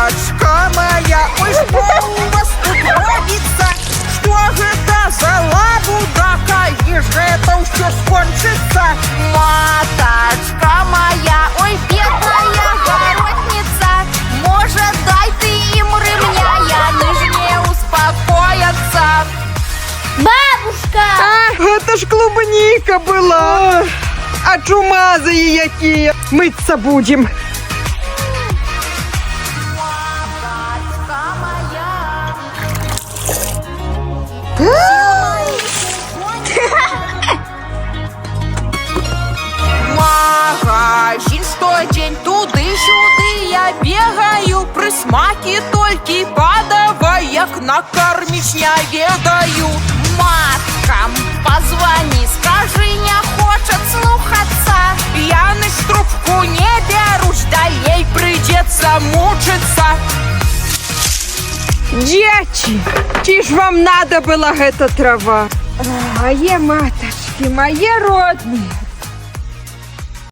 Маточка моя, ой, что у вас тут робится? Что это за лабуда? Коли же это все скончится? Маточка моя, ой, бедная городница, может, дай ты им ремня, яны ж не успокоятся. Бабушка! Это ж клубника была. А чумазые які. Мыться будем. Маточка моя. Магазин, что день туды-сюды я бегаю, присмаки только подавай, як накормить не ведаю. Маткам позвони, скажи, не хочет слухаться. Яны ж трубку не берут, далей придется мучиться. Дети, чи ж вам надо была эта трава? Мои маточки, мои родные,